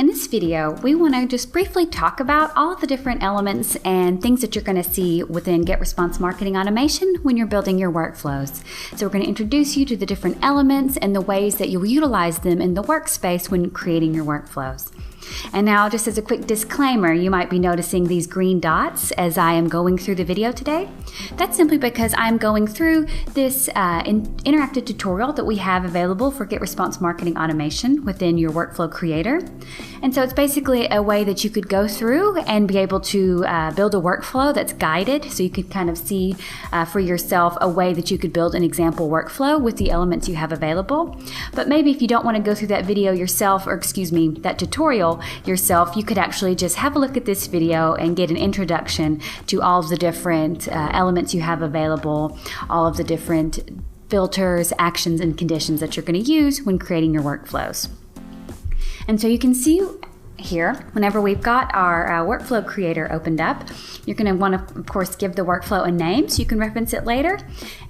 In this video, we want to just briefly talk about all of the different elements and things that you're going to see within GetResponse Marketing Automation when you're building your workflows. So we're going to introduce you to the different elements and the ways that you'll utilize them in the workspace when creating your workflows. And now, just as a quick disclaimer, you might be noticing these green dots as I am going through the video today. That's simply because I'm going through this interactive tutorial that we have available for GetResponse Marketing Automation within your Workflow Creator. And so it's basically a way that you could go through and be able to build a workflow that's guided, so you could kind of see for yourself a way that you could build an example workflow with the elements you have available. But maybe if you don't want to go through that video yourself, or excuse me, that tutorial yourself, you could actually just have a look at this video and get an introduction to all of the different elements you have available, all of the different filters, actions, and conditions that you're going to use when creating your workflows. And so you can see here, whenever we've got our workflow creator opened up, you're going to want to, of course, give the workflow a name so you can reference it later.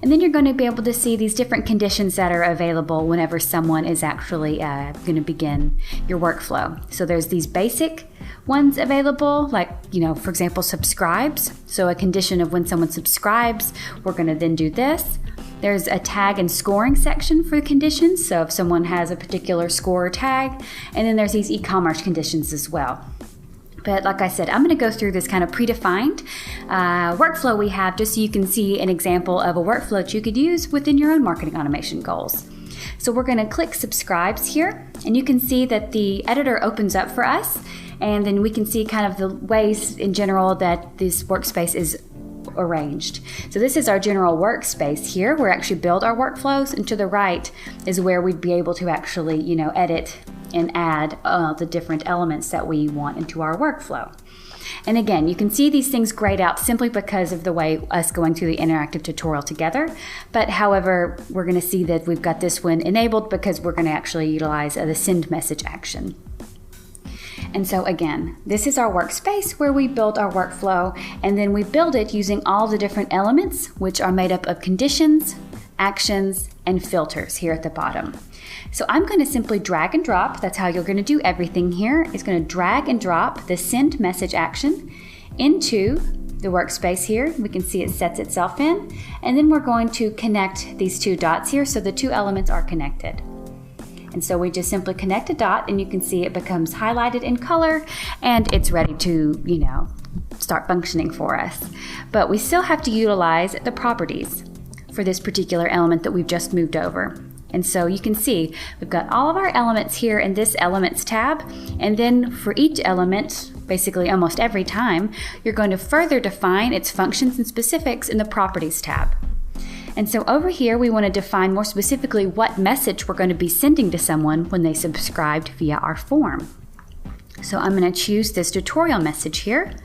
And then you're going to be able to see these different conditions that are available whenever someone is actually going to begin your workflow. So there's these basic ones available, like, for example, subscribes. So a condition of when someone subscribes, we're going to then do this. There's a tag and scoring section for conditions, so if someone has a particular score or tag, and then there's these e-commerce conditions as well. But like I said, I'm going to go through this kind of predefined workflow we have just so you can see an example of a workflow that you could use within your own marketing automation goals. So we're going to click subscribes here, and you can see that the editor opens up for us, and then we can see kind of the ways in general that this workspace is arranged. So this is our general workspace here. We actually build our workflows, and to the right is where we'd be able to actually, edit and add the different elements that we want into our workflow. And again, you can see these things grayed out simply because of the way us going through the interactive tutorial together. But however, we're going to see that we've got this one enabled because we're going to actually utilize the send message action. And so again, this is our workspace where we build our workflow, and then we build it using all the different elements, which are made up of conditions, actions, and filters here at the bottom. So I'm going to simply drag and drop. That's how you're going to do everything here. It's going to drag and drop the send message action into the workspace here. We can see it sets itself in, and then we're going to connect these two dots here so the two elements are connected. And so we just simply connect a dot, and you can see it becomes highlighted in color, and it's ready to, start functioning for us. But we still have to utilize the properties for this particular element that we've just moved over. And so you can see we've got all of our elements here in this Elements tab, and then for each element, basically almost every time, you're going to further define its functions and specifics in the Properties tab. And so over here, we want to define more specifically what message we're going to be sending to someone when they subscribed via our form. So I'm going to choose this tutorial message here.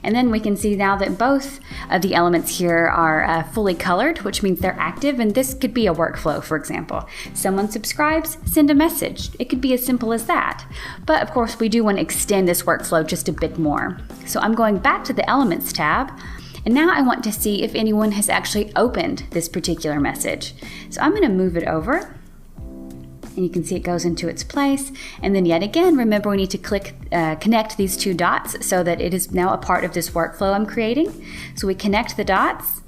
And then we can see now that both of the elements here are fully colored, which means they're active. And this could be a workflow, for example. Someone subscribes, send a message. It could be as simple as that. But of course, we do want to extend this workflow just a bit more. So I'm going back to the Elements tab. And now I want to see if anyone has actually opened this particular message. So I'm going to move it over, and you can see it goes into its place. And then yet again, remember we need to connect these two dots so that it is now a part of this workflow I'm creating. So we connect the dots,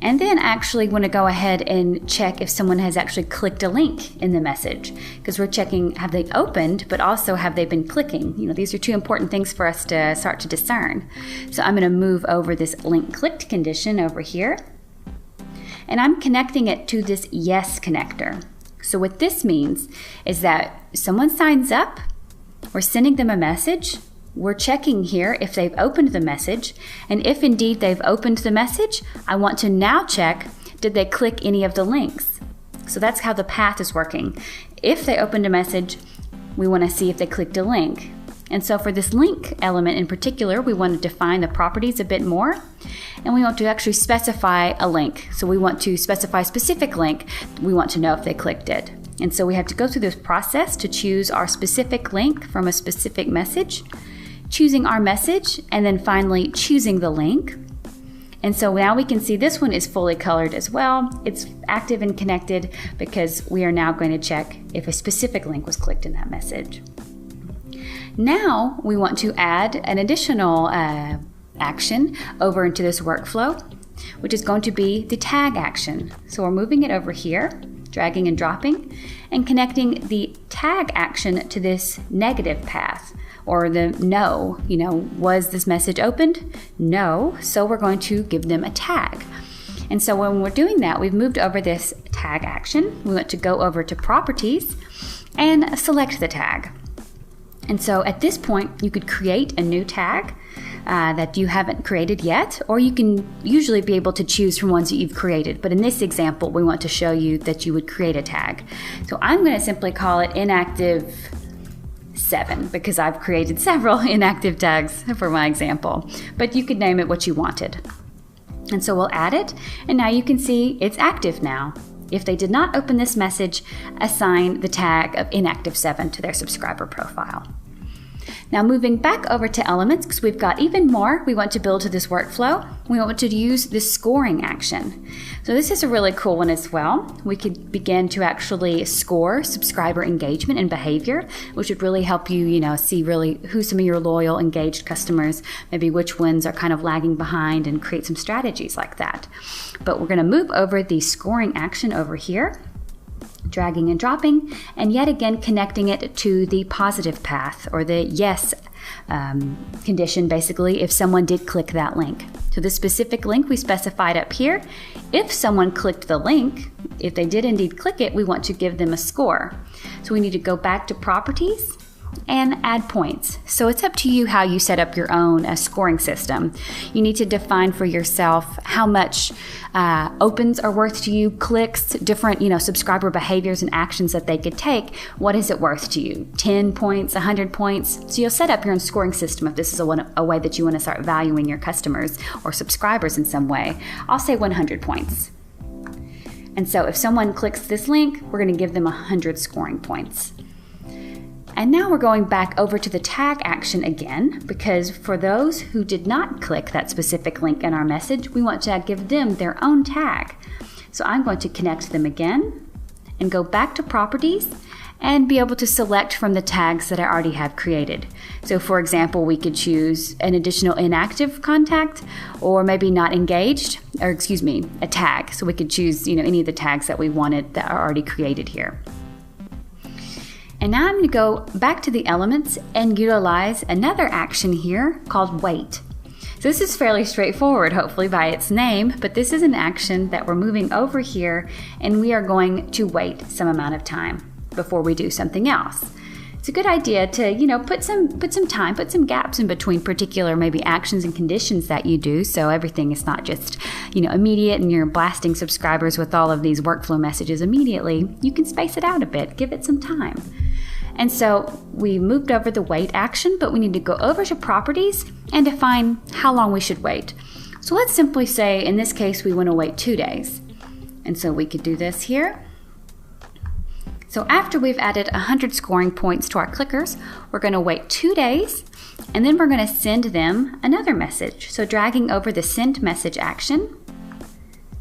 and then actually want to go ahead and check if someone has actually clicked a link in the message, because we're checking have they opened, but also have they been clicking. These are two important things for us to start to discern. So I'm going to move over this link clicked condition over here, and I'm connecting it to this yes connector. So what this means is that someone signs up, we're sending them a message, we're checking here if they've opened the message, and if indeed they've opened the message, I want to now check, did they click any of the links? So that's how the path is working. If they opened a message, we want to see if they clicked a link. And so for this link element in particular, we want to define the properties a bit more, and we want to actually specify a link. So we want to specify a specific link. We want to know if they clicked it. And so we have to go through this process to choose our specific link from a specific message, choosing our message, and then finally choosing the link. And so now we can see this one is fully colored as well. It's active and connected because we are now going to check if a specific link was clicked in that message. Now we want to add an additional action over into this workflow, which is going to be the tag action. So we're moving it over here, dragging and dropping, and connecting the tag action to this negative path, or the no. Was this message opened? No. So we're going to give them a tag. And so when we're doing that, we've moved over this tag action. We want to go over to properties and select the tag. And so at this point, you could create a new tag that you haven't created yet, or you can usually be able to choose from ones that you've created. But in this example, we want to show you that you would create a tag. So I'm going to simply call it inactive 7 because I've created several inactive tags for my example. But you could name it what you wanted. And so we'll add it, and now you can see it's active now. If they did not open this message, assign the tag of inactive 7 to their subscriber profile. Now moving back over to Elements, because we've got even more we want to build to this workflow, we want to use this scoring action. So this is a really cool one as well. We could begin to actually score subscriber engagement and behavior, which would really help you, see really who some of your loyal, engaged customers, maybe which ones are kind of lagging behind, and create some strategies like that. But we're going to move over the scoring action over here, dragging and dropping, and yet again connecting it to the positive path, or the yes condition, basically, if someone did click that link. So the specific link we specified up here, if someone clicked the link, if they did indeed click it, we want to give them a score. So we need to go back to properties and add points. So it's up to you how you set up your own scoring system. You need to define for yourself how much opens are worth to you, clicks, different subscriber behaviors and actions that they could take. What is it worth to you? 10 points, 100 points? So you'll set up your own scoring system if this is a way that you want to start valuing your customers or subscribers in some way. I'll say 100 points. And so if someone clicks this link, we're going to give them 100 scoring points. And now we're going back over to the tag action again, because for those who did not click that specific link in our message, we want to give them their own tag. So I'm going to connect them again and go back to properties and be able to select from the tags that I already have created. So for example, we could choose an additional inactive contact, or maybe not engaged, or a tag. So we could choose any of the tags that we wanted that are already created here. And now I'm going to go back to the elements and utilize another action here called wait. So this is fairly straightforward, hopefully by its name, but this is an action that we're moving over here, and we are going to wait some amount of time before we do something else. It's a good idea to, put some gaps in between particular maybe actions and conditions that you do, so everything is not just, immediate and you're blasting subscribers with all of these workflow messages immediately. You can space it out a bit, give it some time. And so we moved over the wait action, but we need to go over to properties and define how long we should wait. So let's simply say, in this case, we want to wait 2 days. And so we could do this here. So after we've added 100 scoring points to our clickers, we're going to wait 2 days, and then we're going to send them another message. So dragging over the send message action,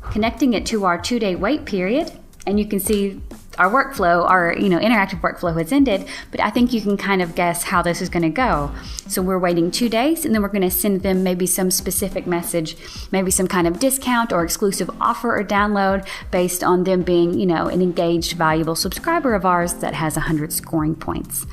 connecting it to our 2-day wait period, and you can see our workflow, our interactive workflow has ended, but I think you can kind of guess how this is going to go. So we're waiting 2 days, and then we're going to send them maybe some specific message, maybe some kind of discount or exclusive offer or download based on them being, an engaged, valuable subscriber of ours that has 100 scoring points.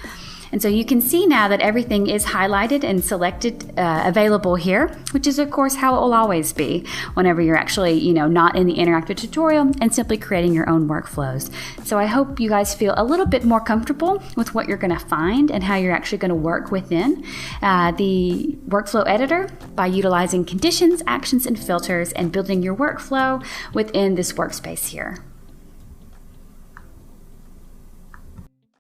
And so you can see now that everything is highlighted and selected, available here, which is of course how it will always be whenever you're actually, not in the interactive tutorial and simply creating your own workflows. So I hope you guys feel a little bit more comfortable with what you're going to find and how you're actually going to work within the workflow editor by utilizing conditions, actions, and filters and building your workflow within this workspace here.